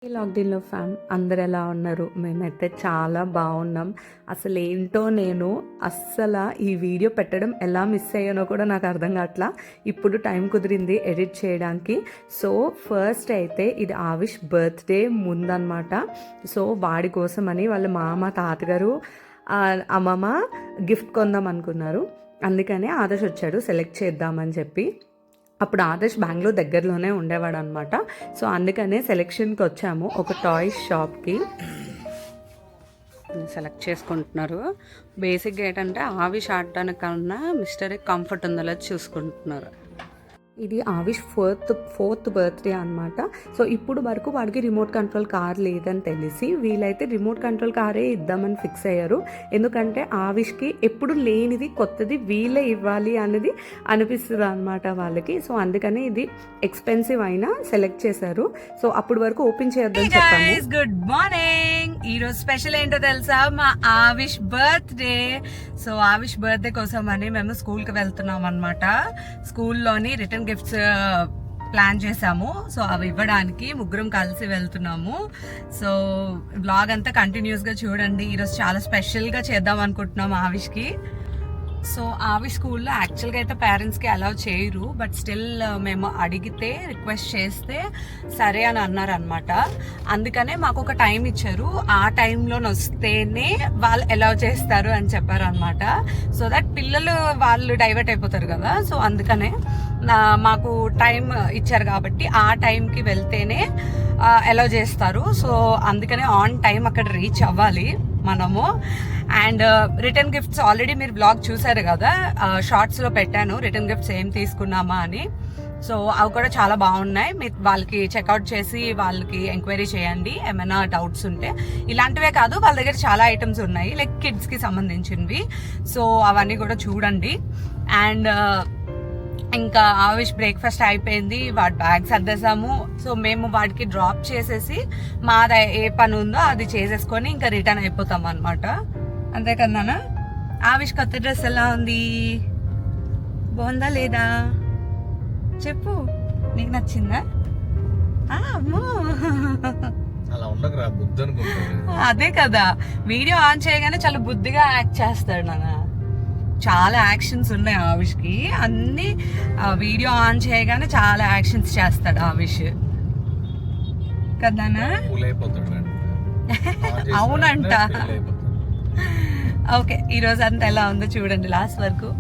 ఈ లాక్డౌన్లో అందరు ఎలా ఉన్నారు? మేమైతే చాలా బాగున్నాం. అసలు ఏంటో నేను అస్సలు ఈ వీడియో పెట్టడం ఎలా మిస్ అయ్యానో కూడా నాకు అర్థం కావట్లా. ఇప్పుడు టైం కుదిరింది ఎడిట్ చేయడానికి. సో ఫస్ట్ అయితే ఇది ఆవిష్ బర్త్డే ముందనమాట. సో వాడి కోసమని వాళ్ళ మామ తాతగారు అమ్మమ్మ గిఫ్ట్ కొందాం అనుకున్నారు. అందుకనే ఆదర్శ్ వచ్చాడు సెలెక్ట్ చేద్దామని చెప్పి. అప్పుడు ఆదర్శ్ బెంగళూరు దగ్గరలోనే ఉండేవాడు అనమాట. సో అందుకనే సెలెక్షన్కి వచ్చాము ఒక టాయ్స్ షాప్కి. సెలెక్ట్ చేసుకుంటున్నారు. బేసిక్గా ఏంటంటే ఆవిష్ ఆడటానికన్నా మిస్టర్ కంఫర్ట్ ఉందో చూసుకుంటున్నారు. ఇది ఆవిష్ ఫోర్త్ బర్త్డే అనమాట. సో ఇప్పుడు వరకు వాడికి రిమోట్ కంట్రోల్ కార్ లేదని తెలిసి వీళ్ళైతే రిమోట్ కంట్రోల్ కారే ఇద్దామని ఫిక్స్ అయ్యారు. ఎందుకంటే ఆవిష్కి ఎప్పుడు లేనిది కొత్తది వీళ్ళే ఇవ్వాలి అనేది అనిపిస్తుంది అనమాట వాళ్ళకి. సో అందుకని ఇది ఎక్స్పెన్సివ్ అయినా సెలెక్ట్ చేశారు. సో అప్పుడు వరకు ఓపెన్ చేయొద్దని చెప్పాము. Good morning. ఈరోజు స్పెషల్ ఏంటో తెలుసా? మా ఆవిష్ బర్త్డే. సో ఆవిష్ బర్త్డే కోసం అని మేము స్కూల్కి వెళ్తున్నాం అనమాట. స్కూల్లోని రిటర్న్ గిఫ్ట్స్ ప్లాన్ చేసాము. సో అవి ఇవ్వడానికి ముగ్గురం కలిసి వెళ్తున్నాము. సో వ్లాగ్ అంతా కంటిన్యూస్గా చూడండి. ఈరోజు చాలా స్పెషల్గా చేద్దాం అనుకుంటున్నాం ఆవిష్కి. సో ఆవిష్ స్కూల్లో యాక్చువల్గా అయితే పేరెంట్స్కి అలౌ చేయరు. బట్ స్టిల్ మేము అడిగితే రిక్వెస్ట్ చేస్తే సరే అని అన్నారనమాట. అందుకనే మాకు ఒక టైం ఇచ్చారు. ఆ టైంలో వస్తేనే వాళ్ళు అలౌ చేస్తారు అని చెప్పారు అనమాట. సో దట్ పిల్లలు వాళ్ళు డైవర్ట్ అయిపోతారు కదా. సో అందుకనే మాకు టైం ఇచ్చారు కాబట్టి ఆ టైంకి వెళ్తేనే అలౌ చేస్తారు. సో అందుకనే ఆన్ టైం అక్కడ రీచ్ అవ్వాలి మనము. అండ్ రిటర్న్ గిఫ్ట్స్ ఆల్రెడీ మీరు బ్లాగ్ చూసారు కదా, షార్ట్స్లో పెట్టాను రిటర్న్ గిఫ్ట్స్ ఏం తీసుకున్నామా అని. సో అవి కూడా చాలా బాగున్నాయి. మీరు వాళ్ళకి చెక్అవుట్ చేసి వాళ్ళకి ఎంక్వైరీ చేయండి ఏమైనా డౌట్స్ ఉంటే. ఇలాంటివే కాదు, వాళ్ళ దగ్గర చాలా ఐటమ్స్ ఉన్నాయి లైక్ కిడ్స్కి సంబంధించినవి. సో అవన్నీ కూడా చూడండి. అండ్ ఇంకా ఆవిష్ బ్రేక్ఫాస్ట్ అయిపోయింది, వాడి బ్యాగ్ సర్దేశాము. సో మేము వాడికి డ్రాప్ చేసేసి మాది ఏ పని ఉందో అది చేసేసుకొని ఇంకా రిటర్న్ అయిపోతాం అనమాట. అంతే కదనా? ఆవిష్ కొత్త డ్రెస్ ఎలా ఉంది? బాగుందా లేదా చెప్పు. నీకు నచ్చిందా? అమ్మో అదే కదా, వీడియో ఆన్ చేయగానే చాలా బుద్ధిగా యాక్ట్ చేస్తాడు నాన్న. చాలా యాక్షన్స్ ఉన్నాయి ఆవిష్కి. అన్ని వీడియో ఆన్ చేయగానే చాలా యాక్షన్స్ చేస్తాడు ఆవిష్ కదానా? అవునంట. ఓకే, ఈరోజు అంతా ఎలా ఉందో చూడండి లాస్ట్ వరకు.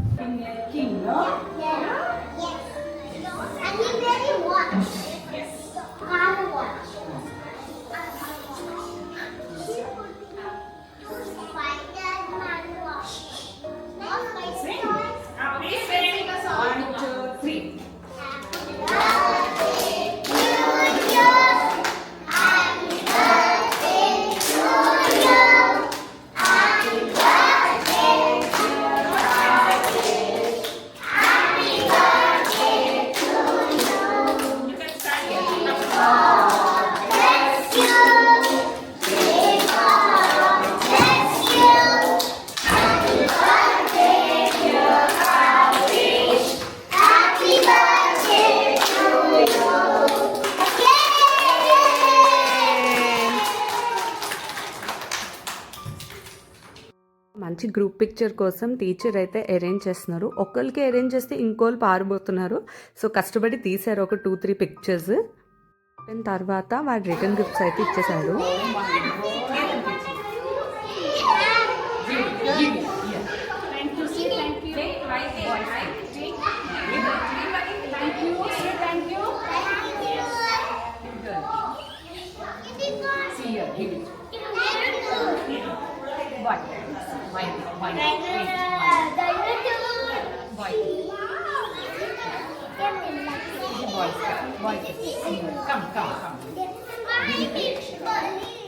మంచి గ్రూప్ పిక్చర్ కోసం టీచర్ అయితే అరేంజ్ చేస్తున్నారు. ఒకరికి అరేంజ్ చేస్తే ఇంకోళ్ళు పారిపోతున్నారు. సో కష్టపడి తీశారు ఒక 2-3 పిక్చర్స్. తర్వాత వాడు రిటర్న్ గిఫ్ట్స్ అయితే ఇచ్చేసాడు. Come. Thank you.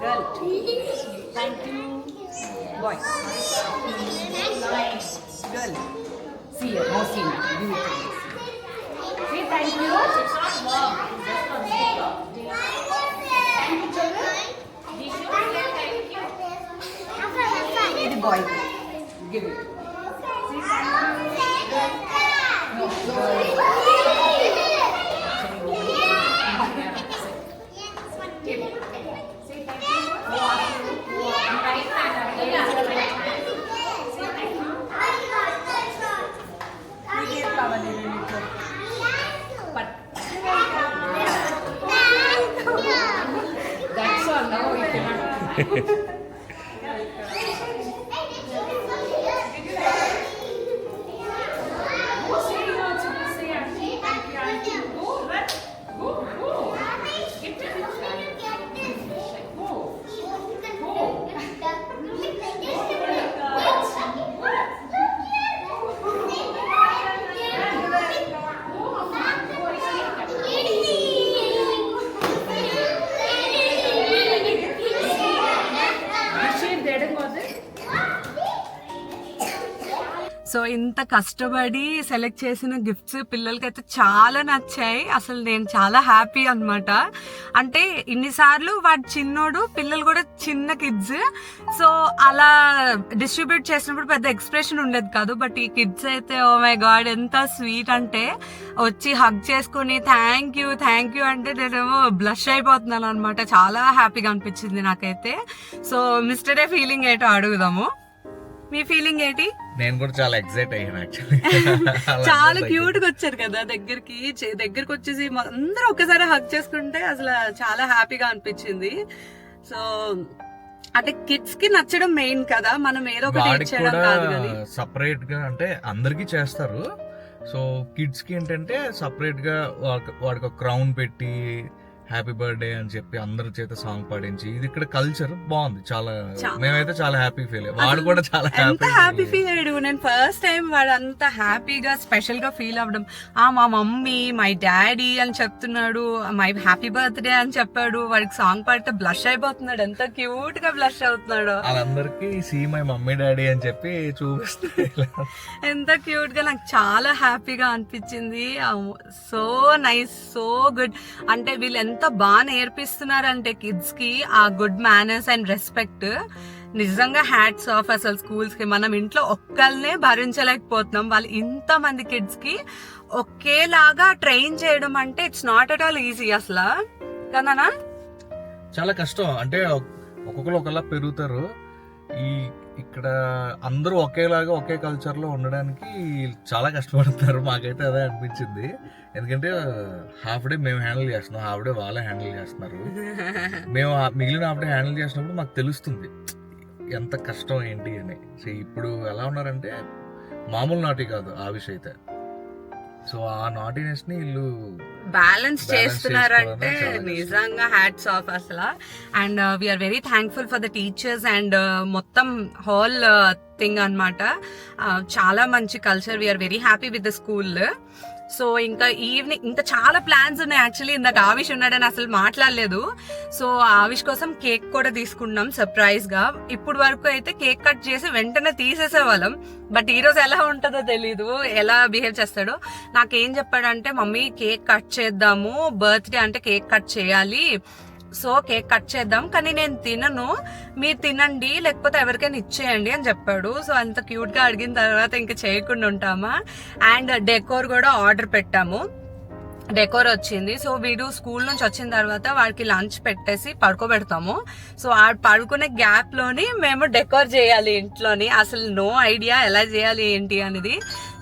Girl. Thank you. Boy. Nice. Girl. See you. No see you. Say thank you. It's not warm. Just for zero. Thank you, children. Thank you. It's boy. Give it. Say thank you. No. So ఇంత కష్టపడి select చేసిన gifts పిల్లలకైతే చాలా నచ్చాయి. అసలు నేను చాలా happy అన్నమాట. అంటే ఇన్నిసార్లు వాడు చిన్నోడు, పిల్లలు కూడా చిన్న కిడ్స్, సో అలా డిస్ట్రిబ్యూట్ చేసినప్పుడు పెద్ద ఎక్స్ప్రెషన్ ఉండేది కాదు. బట్ ఈ కిడ్స్ అయితే ఓ మై గాడ్ ఎంత స్వీట్ అంటే వచ్చి హగ్ చేసుకుని థ్యాంక్ యూ అంటే నేనేమో బ్లష్ అయిపోతున్నాను అనమాట. చాలా హ్యాపీగా అనిపించింది నాకైతే. సో మిస్టర్ ఏ ఫీలింగ్ ఏంటో అడుగుదాము. మీ ఫీలింగ్ ఏంటి? నేను కూడా చాలా ఎక్సైట్ అయ్యాను యాక్చువల్లీ. చాలా క్యూట్ గా వచ్చారు కదా దగ్గరికి వచ్చేసి అందరూ ఒక్కసారి హగ్ చేసుకుంటే అసలు చాలా హ్యాపీగా అనిపించింది. సో అంటే కిడ్స్ కి నచ్చడం మెయిన్ కదా, మనం ఏదో ఒకటి చేయడం కాదు కానీ సపరేట్ గా అంటే అందరికి చేస్తారు. సో కిడ్స్ కి ఏంటంటే సపరేట్ గా వాడికి ఒక క్రౌన్ పెట్టి హ్యాపీ బర్త్డే అని చెప్పి అందరి చేత సాంగ్ పాడించి, ఇది ఇక్కడ కల్చర్ బాగుంది. చాలా మేమైతే చాలా హ్యాపీ ఫీల్ అయ్యాం. వాడు కూడా చాలా హ్యాపీ ఫీల్ అయ్యాడు. నేను ఫస్ట్ టైం వాడు అంత హ్యాపీగా స్పెషల్ గా ఫీల్ అవ్వడం. మా మమ్మీ మై డాడీ అని చెప్తున్నాడు, మై హ్యాపీ బర్త్డే అని చెప్పాడు. వాడికి సాంగ్ పాడితే బ్లష్ అయిపోతున్నాడు. ఎంత క్యూట్ గా బ్లష్ అవుతున్నాడు. వాళ్ళందరికి సీ మై మమ్మీ డాడీ అని చెప్పి చూపిస్తాడు. ఎంత క్యూట్ గా, నాకు చాలా హ్యాపీగా అనిపించింది. So nice, so good. అంటే వీళ్ళు ఎంత బాగా నేర్పిస్తున్నారంటే కిడ్స్ కి ఆ గుడ్ మేనర్స్ అండ్ రెస్పెక్ట్. నిజంగా హ్యాట్స్ ఆఫ్ అసలు స్కూల్స్ కి. మనం ఇంట్లో ఒక్కళ్ళనే భరించలేకపోతున్నాం, వాళ్ళు ఇంత మంది కిడ్స్ కి ఒకేలాగా ట్రైన్ చేయడం అంటే it's not at all easy అసలు కదా. చాలా కష్టం. అంటే ఒక్కొక్కరు ఒకలా పెరుగుతారు. ఇక్కడ అందరూ ఒకేలాగా ఒకే కల్చర్ లో ఉండడానికి చాలా కష్టపడతారు. మాకైతే అదే అనిపించింది. ఎందుకంటే హాఫ్ డే మేము హ్యాండిల్ చేస్తున్నాం, హాఫ్ డే వాళ్ళే హ్యాండిల్ చేస్తున్నారు. మేము మిగిలిన హాఫ్ డే హ్యాండిల్ చేసినప్పుడు మాకు తెలుస్తుంది ఎంత కష్టం ఏంటి అని. సో ఇప్పుడు ఎలా ఉన్నారంటే మామూలు నాటి కాదు ఆవిష్ అయితే. సో ఆ నాటినెస్ ని వీళ్ళు బ్యాలెన్స్ చేస్తున్నారంటే నిజంగా హ్యాట్స్ ఆఫ్ అసలు. And we are very thankful for the teachers and మొత్తం హోల్ థింగ్ అన్నమాట. చాలా మంచి culture. We are very happy with the school. So ఇంకా ఈవినింగ్ ఇంకా చాలా ప్లాన్స్ ఉన్నాయి. యాక్చువల్లీ ఇందాక ఆవిష్ ఉన్నాడని అసలు మాట్లాడలేదు. సో ఆవిష్ కోసం కేక్ కూడా తీసుకున్నాం సర్ప్రైజ్ గా. ఇప్పుడు వరకు అయితే కేక్ కట్ చేసి వెంటనే తీసేసేవాళ్ళం. బట్ ఈ రోజు ఎలా ఉంటుందో తెలీదు, ఎలా బిహేవ్ చేస్తాడో. నాకేం చెప్పాడంటే మమ్మీ కేక్ కట్ చేద్దాము, బర్త్డే అంటే కేక్ కట్ చేయాలి, సో కేక్ కట్ చేద్దాం, కానీ నేను తినను, మీరు తినండి లేకపోతే ఎవరికైనా ఇచ్చేయండి అని చెప్పాడు. సో అంత క్యూట్ గా అడిగిన తర్వాత ఇంకా చేయకుండా ఉంటామా. అండ్ డెకోర్ కూడా ఆర్డర్ పెట్టాము, డెకోర్ వచ్చింది. సో వీడు స్కూల్ నుంచి వచ్చిన తర్వాత వాడికి లంచ్ పెట్టేసి పడుకోబెడతాము. సో ఆ పడుకునే గ్యాప్ లోని మేము డెకోర్ చేయాలి ఇంట్లోని. అసలు నో ఐడియా ఎలా చేయాలి ఏంటి అనేది.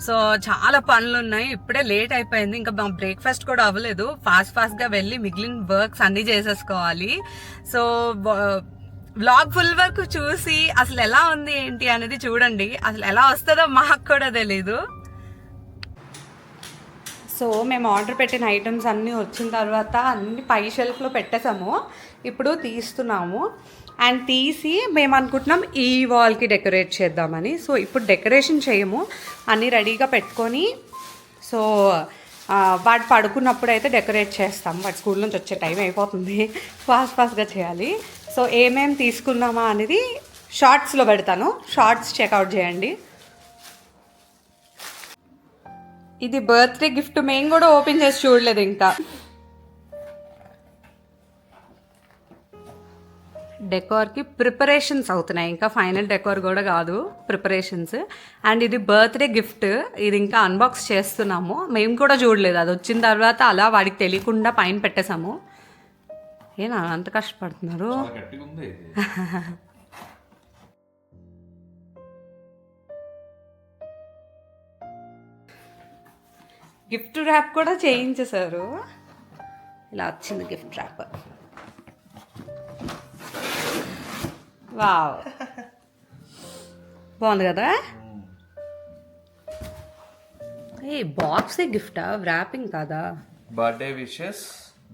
సో చాలా పనులు ఉన్నాయి. ఇప్పుడే లేట్ అయిపోయింది, ఇంకా మా బ్రేక్ఫాస్ట్ కూడా అవ్వలేదు. ఫాస్ట్ గా వెళ్ళి మిగిలిన వర్క్స్ అన్ని చేసేసుకోవాలి. సో వ్లాగ్ ఫుల్ వర్క్ చూసి అసలు ఎలా ఉంది ఏంటి అనేది చూడండి. అసలు ఎలా వస్తుందో మాకు కూడా తెలీదు. సో మేము ఆర్డర్ పెట్టిన ఐటమ్స్ అన్నీ వచ్చిన తర్వాత అన్ని పై షెల్ఫ్లో పెట్టేసాము. ఇప్పుడు తీస్తున్నాము. అండ్ తీసి మేము అనుకుంటున్నాం ఈ వాల్కి డెకరేట్ చేద్దామని. సో ఇప్పుడు డెకరేషన్ చేయము, అన్నీ రెడీగా పెట్టుకొని సో వాడు పడుకున్నప్పుడు అయితే డెకరేట్ చేస్తాం. వాడు స్కూల్ నుంచి వచ్చే టైం అయిపోతుంది, ఫాస్ట్గా చేయాలి. సో ఏమేమి తీసుకున్నామా అనేది షార్ట్స్లో పెడతాను, షార్ట్స్ చెక్అవుట్ చేయండి. ఇది బర్త్డే గిఫ్ట్, మేము కూడా ఓపెన్ చేసి చూడలేదు ఇంకా. డెకోర్కి ప్రిపరేషన్స్ అవుతున్నాయి, ఇంకా ఫైనల్ డెకోర్ కూడా కాదు, ప్రిపరేషన్స్. అండ్ ఇది బర్త్డే గిఫ్ట్, ఇది ఇంకా అన్బాక్స్ చేస్తున్నాము. మేము కూడా చూడలేదు, అది వచ్చిన తర్వాత అలా వాడికి తెలియకుండా పైన పెట్టేశాము. ఏనా అంత కష్టపడుతున్నారు. గిఫ్ట్ ర్యాప్ కూడా చేయించేశారు. ఇలా వచ్చింది గిఫ్ట్ ర్యాప్. వావ్, బాగుంది కదా. ఏ బాక్సే గిఫ్టా, వ్రాపింగ్ కాదా? బర్త్డే విషెస్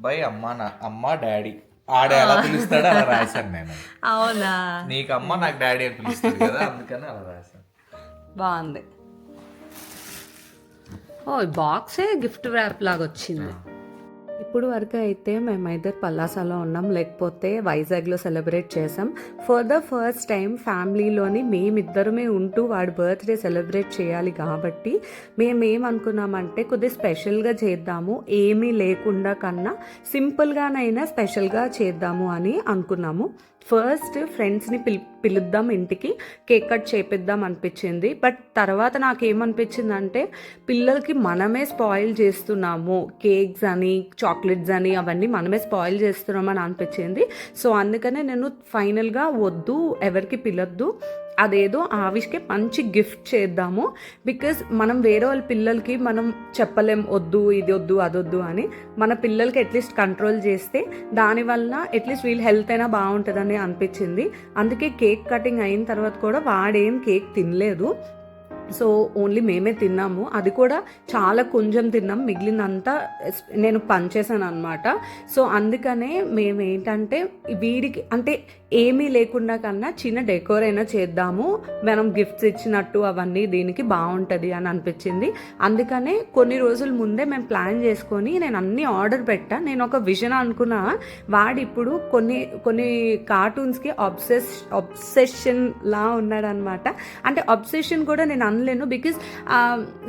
బై అమ్మ డాడీ. ఆడ ఎలా పిలుస్తాడో అలా రాశాను నేను. అవునా, నీకు అమ్మ నాకు డాడీ అని పిలుస్తాడు కదా, అందుకని అలా రాశాను. బాగుంది. ఓ, ఈ బాక్సే గిఫ్ట్ వ్రాప్ లాగా వచ్చింది. ఇప్పుడు వరకు అయితే మేమైతే పల్లాసాలో ఉన్నాం, లేకపోతే వైజాగ్లో సెలబ్రేట్ చేసాం. ఫర్ ద ఫస్ట్ టైం ఫ్యామిలీలోని మేమిద్దరమే ఉంటూ వాడి బర్త్డే సెలబ్రేట్ చేయాలి కాబట్టి మేమేమనుకున్నామంటే కొద్దిగా స్పెషల్గా చేద్దాము, ఏమీ లేకుండా కన్నా సింపుల్గానైనా స్పెషల్గా చేద్దాము అని అనుకున్నాము. ఫస్ట్ ఫ్రెండ్స్ని పిలుద్దాం ఇంటికి, కేక్ కట్ చేపిద్దాం అనిపించింది. బట్ తర్వాత నాకేమనిపించింది అంటే పిల్లలకి మనమే స్పాయిల్ చేస్తున్నాము, కేక్స్ అని చాక్లెట్స్ అని అవన్నీ మనమే స్పాయిల్ చేస్తున్నామని అనిపించింది. సో అందుకనే నేను ఫైనల్గా వద్దు, ఎవరికి పిలొద్దు, అదేదో ఆవిష్కే మంచి గిఫ్ట్ చేద్దాము. బికాజ్ మనం వేరే వాళ్ళ పిల్లలకి మనం చెప్పలేం వద్దు, ఇది వద్దు, అదొద్దు అని. మన పిల్లలకి అట్లీస్ట్ కంట్రోల్ చేస్తే దానివల్ల అట్లీస్ట్ వీళ్ళ హెల్త్ అయినా బాగుంటుందని అనిపించింది. అందుకే కేక్ కటింగ్ అయిన తర్వాత కూడా వాడేం కేక్ తినలేదు. సో ఓన్లీ మేమే తిన్నాము, అది కూడా చాలా కొంచెం తిన్నాం, మిగిలినంతా నేను పంచేసాను అనమాట. సో అందుకనే మేము ఏంటంటే వీడికి అంటే ఏమీ లేకుండా కన్నా చిన్న డెకోర్ అయినా చేద్దాము, మనం గిఫ్ట్స్ ఇచ్చినట్టు అవన్నీ దీనికి బాగుంటుంది అని అనిపించింది. అందుకనే కొన్ని రోజుల ముందే మేము ప్లాన్ చేసుకొని నేను అన్నీ ఆర్డర్ పెట్టా. నేను ఒక విజన్ అనుకున్నా, వాడు ఇప్పుడు కొన్ని కార్టూన్స్కి అబ్సెషన్ లా ఉన్నాడనమాట. అంటే అబ్సెషన్ కూడా నేను అనలేను, బికాజ్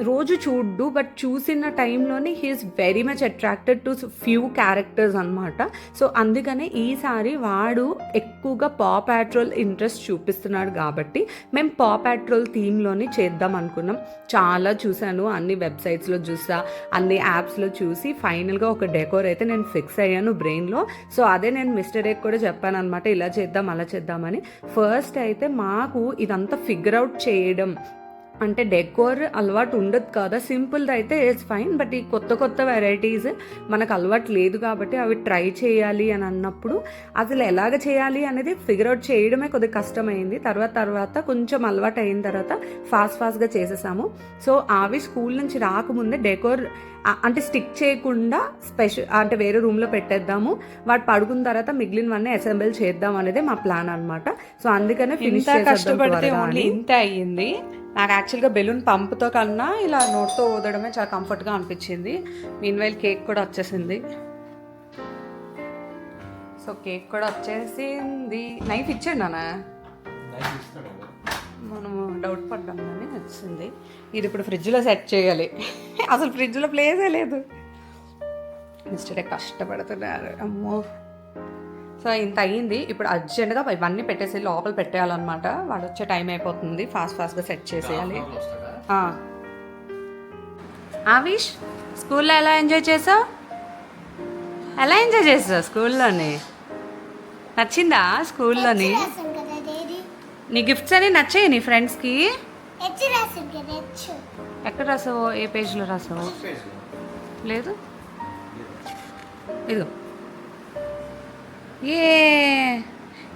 రోజు చూడ్డు, బట్ చూసిన టైంలోని he is very much attracted to few characters అనమాట. సో అందుకనే ఈసారి వాడు ఎక్కువగా పా ప్యాట్రోల్ ఇంట్రెస్ట్ చూపిస్తున్నాడు కాబట్టి మేము పా ప్యాట్రోల్ థీమ్లోని చేద్దాం అనుకున్నాం. చాలా చూశాను, అన్ని వెబ్సైట్స్లో చూసా, అన్ని యాప్స్లో చూసి ఫైనల్గా ఒక డెకోర్ అయితే నేను ఫిక్స్ అయ్యాను బ్రెయిన్లో. సో అదే నేను మిస్టర్ ఎగ్ కూడా చెప్పాను అనమాట, ఇలా చేద్దాం అలా చేద్దామని. ఫస్ట్ అయితే మాకు ఇదంతా ఫిగర్ అవుట్ చేయడం అంటే డెకోర్ అలవాటు ఉండదు కదా, సింపుల్ది అయితే ఇట్స్ ఫైన్. బట్ ఈ కొత్త వెరైటీస్ మనకు అలవాటు లేదు కాబట్టి అవి ట్రై చేయాలి అని అన్నప్పుడు అసలు ఎలాగ చేయాలి అనేది ఫిగర్ అవుట్ చేయడమే కొద్దిగా కష్టమైంది. తర్వాత కొంచెం అలవాటు అయిన తర్వాత ఫాస్ట్గా చేసేసాము. సో అవి స్కూల్ నుంచి రాకముందే డెకోర్ అంటే స్టిక్ చేయకుండా స్పెషల్ అంటే వేరే రూమ్లో పెట్టేద్దాము, వాడు పడుకున్న తర్వాత మిగిలినవన్నీ అసెంబుల్ చేద్దాం అనేది మా ప్లాన్ అనమాట. సో అందుకనే ఫినిష్ కష్టపడితే ఓన్లీ ఇంత అయ్యింది. నాకు యాక్చువల్గా బెలూన్ పంపుతో కన్నా ఇలా నోట్తో ఊదడమే చాలా కంఫర్ట్గా అనిపించింది. మీన్వైల్ కేక్ కూడా వచ్చేసింది. సో కేక్ కూడా వచ్చేసింది. నైఫ్ ఇచ్చాడు నాన్న, మనము డౌట్ పడ్డాం కానీ వచ్చింది. ఇది ఇప్పుడు ఫ్రిడ్జ్లో సెట్ చేయాలి. అసలు ఫ్రిడ్జ్లో ప్లేసే లేదు. మిస్టర్ కష్టపడుతున్నారు అమ్మో. సో ఇంత అయ్యింది. ఇప్పుడు అర్జెంట్గా ఇవన్నీ పెట్టేసి లోపల పెట్టేయాలన్నమాట. వాడు వచ్చే టైం అయిపోతుంది, ఫాస్ట్గా సెట్ చేసేయాలి. ఆవిష్, స్కూల్లో ఎలా ఎంజాయ్ చేసావు? స్కూల్లోని నచ్చిందా? స్కూల్లోని నీ గిఫ్ట్స్ అని నచ్చాయి నీ ఫ్రెండ్స్కి? ఎక్కడ రాసావో, ఏ పేజ్లో రాసావో? లేదు, ఇదిగో.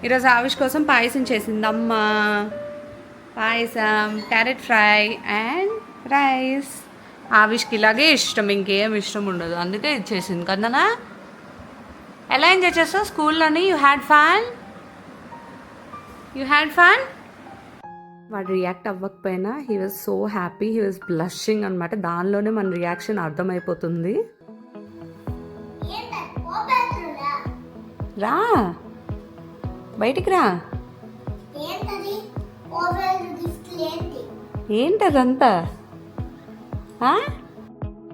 ఈరోజు ఆవిష్ కోసం పాయసం చేసింది అమ్మ. పాయసం, క్యారెట్ ఫ్రై అండ్ రైస్. ఆవిష్కి ఇలాగే ఇష్టం, ఇంకేం ఇష్టం ఉండదు, అందుకే ఇది చేసింది కదనా. ఎలా ఎంజాయ్ చేస్తావు స్కూల్లోని? You had fun? వాడు రియాక్ట్ అవ్వకపోయినా he was so happy, he was blushing అనమాట. దానిలోనే మన రియాక్షన్ అర్థమైపోతుంది. రా బయటికి రా. ఏంటదంతా?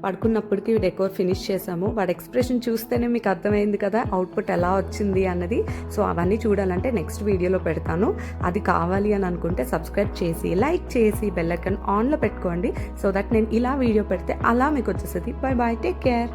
పడుకున్నప్పటికీ డెకోర్ ఫినిష్ చేసాము. వాడి ఎక్స్ప్రెషన్ చూస్తేనే మీకు అర్థమైంది కదా అవుట్పుట్ ఎలా వచ్చింది అన్నది. సో అవన్నీ చూడాలంటే నెక్స్ట్ వీడియోలో పెడతాను. అది కావాలి అని అనుకుంటే సబ్స్క్రైబ్ చేసి, లైక్ చేసి, బెల్ ఐకాన్ ఆన్లో పెట్టుకోండి. సో దట్ నేను ఇలా వీడియో పెడితే అలా మీకు వచ్చేస్తుంది. Bye bye, take care.